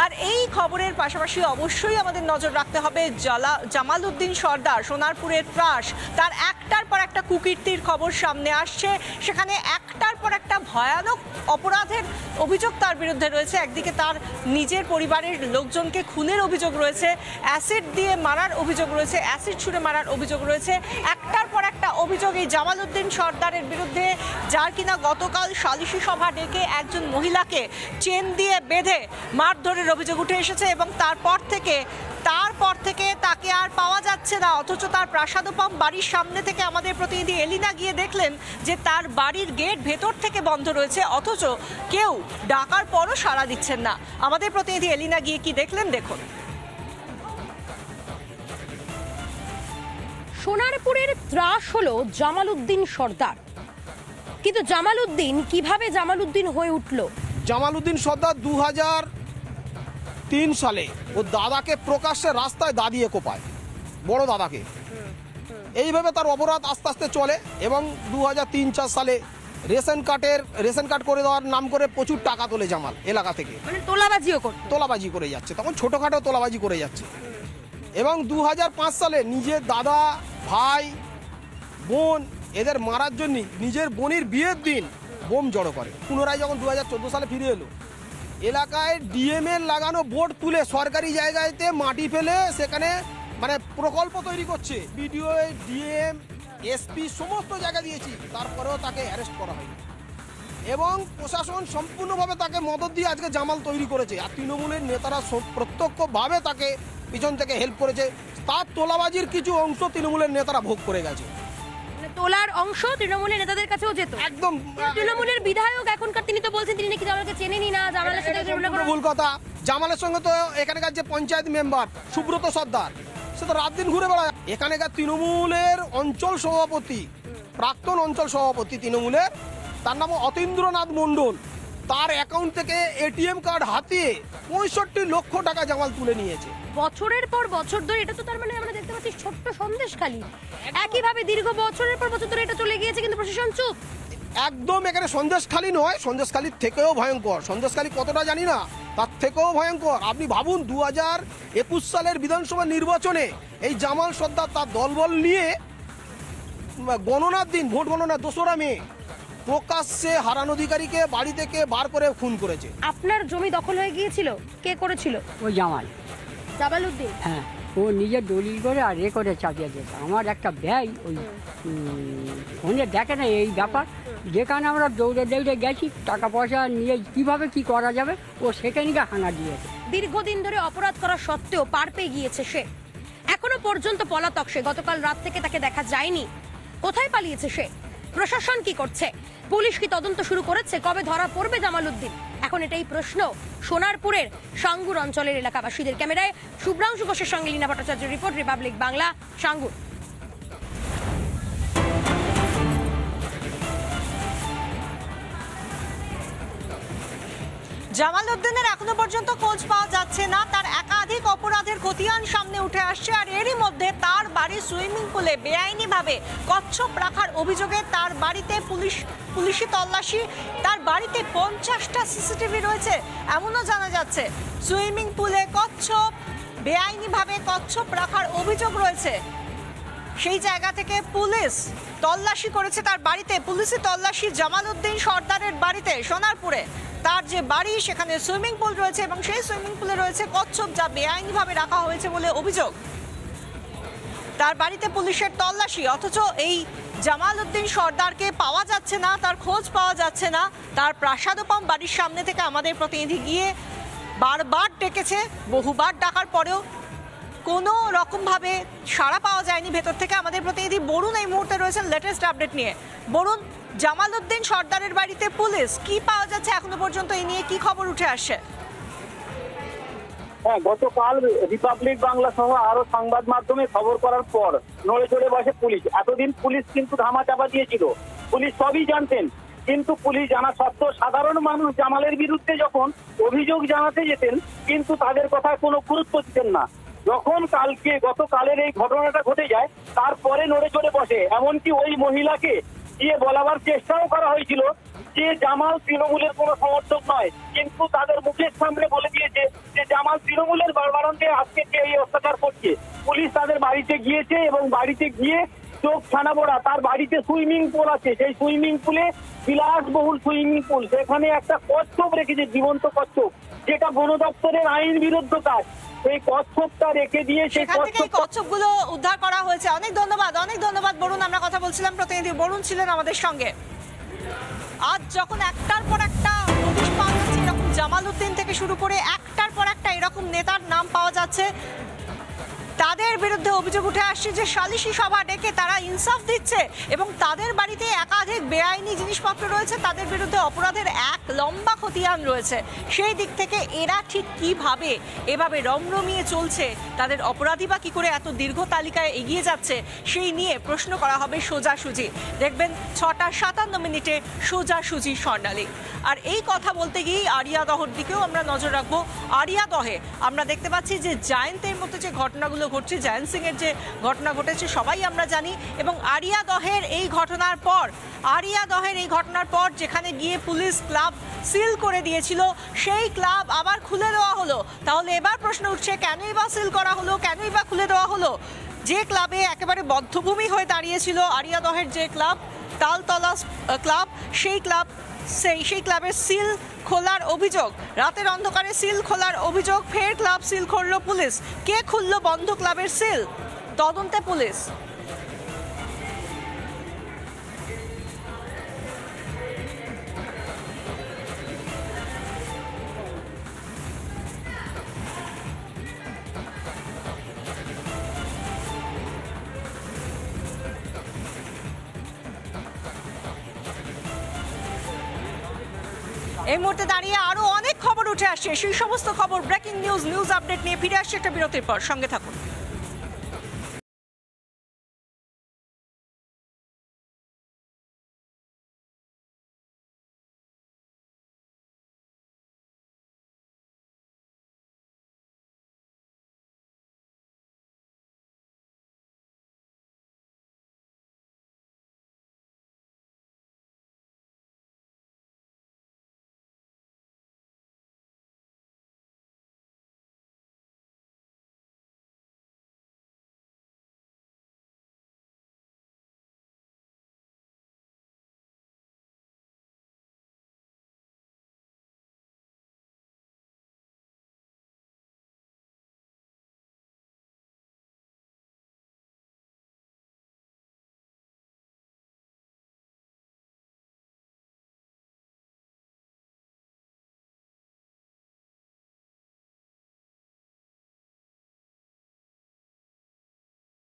আর এই খবরের পাশাপাশি অবশ্যই আমাদের নজর রাখতে হবে জামাল উদ্দিন সর্দার সোনারপুরের ত্রাস, তার একটার পর একটা কুকীর্তির খবর সামনে আসছে। সেখানে একটার পর একটা ভয়ানক অপরাধের অভিযোগ তার বিরুদ্ধে রয়েছে। একদিকে তার নিজের পরিবারের লোকজনকে খুনের অভিযোগ রয়েছে, অ্যাসিড দিয়ে মারার অভিযোগ রয়েছে, অ্যাসিড ছুঁড়ে মারার অভিযোগ রয়েছে। একটার পর একটা অভিযোগ এই জামাল উদ্দিন সর্দারের বিরুদ্ধে, যার কিনা গতকাল সালিশি সভা ডেকে একজন মহিলাকে চেন দিয়ে বেঁধে মারধরের অভিযোগ উঠে এসেছে এবং তারপর থেকে তাকে আর পাওয়া যাচ্ছে না। অথচ তার প্রাসাদোপম বাড়ির সামনে থেকে আমাদের প্রতিনিধি এলিনা গিয়ে দেখলেন যে তার বাড়ির গেট ভেতর থেকে বন্ধ রয়েছে, অথচ কেউ ডাকার পরও সাড়া দিচ্ছেন না। আমাদের প্রতিনিধি এলিনা গিয়ে কি দেখলেন দেখুন। সোনারপুরের ত্রাস হলো জামাল উদ্দিন সর্দার, কিন্তু জামাল উদ্দিন কিভাবে জামাল উদ্দিন হয়ে উঠল? জামাল উদ্দিন সর্দার 2003 সালে ও দাদাকে প্রকাশ্যে রাস্তায় দাঁড়িয়ে কোপায়, বড় দাদাকে। এইভাবে তার অপরাধ আস্তে আস্তে চলে এবং 2003-4 সালে রেশন কার্ড করে দেওয়ার নাম করে প্রচুর টাকা তোলে জামাল এলাকা থেকে, মানে তোলাবাজি করে যাচ্ছে, তখন ছোটোখাটো তোলাবাজি করে যাচ্ছে। এবং 2005 সালে নিজের দাদা, ভাই, বোন এদের মারার জন্য নিজের বোনের বিয়ের দিন বোম জড়ো করে। পুনরায় যখন 2014 সালে ফিরে এলো, এলাকায় ডিএমএর লাগানো বোর্ড তুলে সরকারি জায়গাতে মাটি ফেলে সেখানে মানে প্রকল্প তৈরি করছে। বিডিও, ডিএম, এসপি সমস্ত জায়গা দিয়েছি, তারপরেও তাকে অ্যারেস্ট করা হয়নি এবং প্রশাসন সম্পূর্ণভাবে তাকে মদত দিয়ে আজকে জামাল তৈরি করেছে। আর তৃণমূলের নেতারা প্রত্যক্ষভাবে তাকে পিছন থেকে হেল্প করেছে। তার তোলাবাজির কিছু অংশ তৃণমূলের নেতারা ভোগ করে গেছে। তোলার অংশ তৃণমূলের নেতাদের কাছেও যেত। একদম তৃণমূলের বিধায়ক এখনকার তিনি তো বলছেন তিনি নাকি জামালকে চেনেনি না, জামালের সাথে ভুল কথা। জামালের সঙ্গে তো এখানকার যে পঞ্চায়েত মেম্বার সুব্রত সর্দার, সে তো রাত দিন ঘুরে বেড়ায়। এখানকার তৃণমূলের অঞ্চল সভাপতি, প্রাক্তন অঞ্চল সভাপতি তৃণমূলের, তার নাম অতীন্দ্রনাথ মণ্ডল, তার অ্যাকাউন্ট থেকে এটিএম কার্ড হাতিয়ে 65 লক্ষ টাকা জামাল তুলে নিয়েছে। বছরের পর বছর ধরে এটা তো তার মানে আমরা দেখতে পাচ্ছি ছোট্ট সন্দেশখালী, একইভাবে দীর্ঘ বছরের পর বছর ধরে এটা চলে গিয়েছে, কিন্তু প্রশাসন চুপ। একদম এখানে সন্দেশখালী নয়, সন্দেশখালীর থেকেও ভয়ঙ্কর। সন্দেশখালী কতটা জানি না, তার থেকেও ভয়ঙ্কর। আপনি ভাবুন 2021 সালের বিধানসভা নির্বাচনে এই জামাল সর্দার তার দলবল নিয়ে গণনার দিন, ভোট গণনা 2রা মে, প্রকাশ্যে হারান অধিকারীকে বাড়ি থেকে বার করে খুন করেছে। আপনার জমি দখল হয়ে গিয়েছিল, কে করেছিল? ওই জামাল উদ্দিন। হ্যাঁ, ও নিজের দলিল করে আর করে চাপিয়ে দিয়েছে। আমার একটা ব্যয় ওই ফোনে দেখে না এই ব্যাপার, যেখানে আমরা দৌড়ে গেছি টাকা পয়সা নিয়ে কিভাবে কি করা যাবে, ও সেখানে হানা দিয়েছে। দীর্ঘদিন ধরে অপরাধ করা সত্ত্বেও পার পেয়ে গিয়েছে সে, এখনো পর্যন্ত পলাতক সে। গতকাল রাত থেকে তাকে দেখা যায়নি। কোথায় পালিয়েছে সে? প্রশাসন কি করছে? পুলিশ কি তদন্ত শুরু করেছে? কবে ধরা পড়বে জামাল উদ্দিন? এখন এটাই প্রশ্ন সোনারপুরের সাঙ্গুর অঞ্চলের এলাকাবাসীদের। ক্যামেরায় শুভ্রাংশু ঘোষের সঙ্গে লীনা ভট্টাচার্যের রিপোর্ট, রিপাবলিক বাংলা, সাঙ্গুর। জামাল উদ্দিনের এখনো পর্যন্ত খোঁজ পাওয়া যাচ্ছে না। তার একাধিক অপরাধের খতিয়ান সামনে উঠে আসছে, আর এরই মধ্যে তার বাড়ির সুইমিং পুলে বেআইনিভাবে কচ্ছপ রাখার অভিযোগে তার বাড়িতে পুলিশি তল্লাশি। তার বাড়িতে 50টা সিসিটিভি রয়েছে এমনও জানা যাচ্ছে। সুইমিং পুলে বেআইনিভাবে কচ্ছপ রাখার অভিযোগ রয়েছে। সেই জায়গা থেকে পুলিশ তল্লাশি করেছে তার বাড়িতে। পুলিশি তল্লাশি জামাল উদ্দিন সর্দারের বাড়িতে সোনারপুরে। তার যে বাড়ি সেখানে সুইমিং পুল রয়েছে এবং সেই সুইমিং পুলে রয়েছে কচ্ছপ, যা বেআইনিভাবে রাখা হয়েছে বলে অভিযোগ। তার বাড়িতে পুলিশের তল্লাশি, অথচ এই জামাল উদ্দিন সর্দারকে পাওয়া যাচ্ছে না, তার খোঁজ পাওয়া যাচ্ছে না। তার প্রাসাদোপম বাড়ির সামনে থেকে আমাদের প্রতিনিধি গিয়ে বারবার ডেকেছে, বহুবার ডাকার পরেও কোনো রকমভাবে সাড়া পাওয়া যায়নি ভেতর থেকে। আমাদের প্রতিনিধি বরুণ এই মুহূর্তে রয়েছেন লেটেস্ট আপডেট নিয়ে। বরুণ, জামাল উদ্দিন সর্দারের বাড়িতে পুলিশ, কি পাওয়া যাচ্ছে এখনো পর্যন্ত, এই নিয়ে কি খবর উঠে আসছে? হ্যাঁ, গতকাল রিপাবলিক বাংলা সহ আরো সংবাদ মাধ্যমে খবর করার পর নড়ে চড়ে বসে পুলিশ। এতদিন পুলিশ কিন্তু ধামা চাপা দিয়েছিল, পুলিশ সবই জানতেন, কিন্তু পুলিশ জানা সত্ত্বেও সাধারণ মানুষ জামালের বিরুদ্ধে যখন অভিযোগ জানাতে যেতেন কিন্তু তাদের কথায় কোনো গুরুত্ব দিতেন না। যখন গতকালের এই ঘটনাটা ঘটে যায় তারপরে নড়ে চড়ে বসে। এমনকি ওই মহিলাকে দিয়ে বলাবার চেষ্টাও করা হয়েছিল যে জামাল তৃণমূলের কোনো সমর্থক নয়, কিন্তু তাদের মুখের সামনে বলে দিয়েছে যে সমাজ তৃণমূলের বারবারন্তে আজকে যে এই অত্যাচার করছে, পুলিশ তাদের বাড়িতে গিয়েছে এবং বাড়িতে গিয়ে চোখ ছানাবোড়া, তার বাড়িতে সুইমিং পুল আছে, সেই সুইমিং পুলে বিলাসবহুল সুইমিং পুল, সেখানে একটা কচ্ছপ রেখেছে, জীবন্ত কচ্ছপ, যেটা বন দপ্তরের আইন বিরুদ্ধ কাজ। সেই কচ্ছপটা রেখে দিয়ে সেই সেখান থেকে এই কচ্ছপগুলো উদ্ধার করা হয়েছে। অনেক ধন্যবাদ বরুণ। আমরা কথা বলছিলাম, প্রতিনিধি বরুণ ছিলেন আমাদের সঙ্গে। আজ যখন একটার পর একটা হদিশ পাওয়া যাচ্ছে, এরকম জামাল উদ্দিন থেকে শুরু করে একটার পর একটা এরকম নেতার নাম পাওয়া যাচ্ছে, তাদের বিরুদ্ধে অভিযোগ উঠে আসছে যে সালিশি সভা ডেকে তারা ইনসাফ দিচ্ছে এবং তাদের বাড়িতে একাধিক বেআইনি জিনিসপত্র রয়েছে, তাদের বিরুদ্ধে অপরাধের এক লম্বা খতিয়ান রয়েছে। সেই দিক থেকে এরা ঠিক কিভাবে এভাবে রমরমিয়ে চলছে, তাদের অপরাধী বা কি করে এত দীর্ঘ তালিকায় এগিয়ে যাচ্ছে, সেই নিয়ে প্রশ্ন করা হবে সোজাসুজি। দেখবেন 6:57 সোজাসুজি স্বর্ণালী। আর এই কথা বলতে গিয়েই আড়িয়াদহর দিকেও আমরা নজর রাখবো। আড়িয়াদহে আমরা দেখতে পাচ্ছি যে জায়েন্টের মতো যে ঘটনাগুলো ঘটছে, জায়েন্ট সিং এর যে ঘটনা ঘটেছে সবাই আমরা জানি, এবং আড়িয়াদহের এই ঘটনার পর যেখানে গিয়ে পুলিশ ক্লাব সিল করে দিয়েছিল, সেই ক্লাব আবার খুলে দেওয়া হলো। তাহলে এবার প্রশ্ন উঠছে, কেনই বা সিল করা হলো, কেনই বা খুলে দেওয়া হলো? যে ক্লাবে একেবারে বদ্ধভূমি হয়ে দাঁড়িয়েছিল আড়িয়াদহের যে ক্লাব, তালতলা ক্লাব, সেই ক্লাবের সিল খোলার অভিযোগ, রাতের অন্ধকারে সিল খোলার অভিযোগ, ফের ক্লাব সিল করল পুলিশ। কে খুলল বন্ধ ক্লাবের সিল? তদন্তে পুলিশ। এই মুহূর্তে দাঁড়িয়ে আরো অনেক খবর উঠে আসছে, সেই সমস্ত খবর, ব্রেকিং নিউজ আপডেট নিয়ে ফিরে আসছে একটা বিরতির পর। সঙ্গে থাকুন।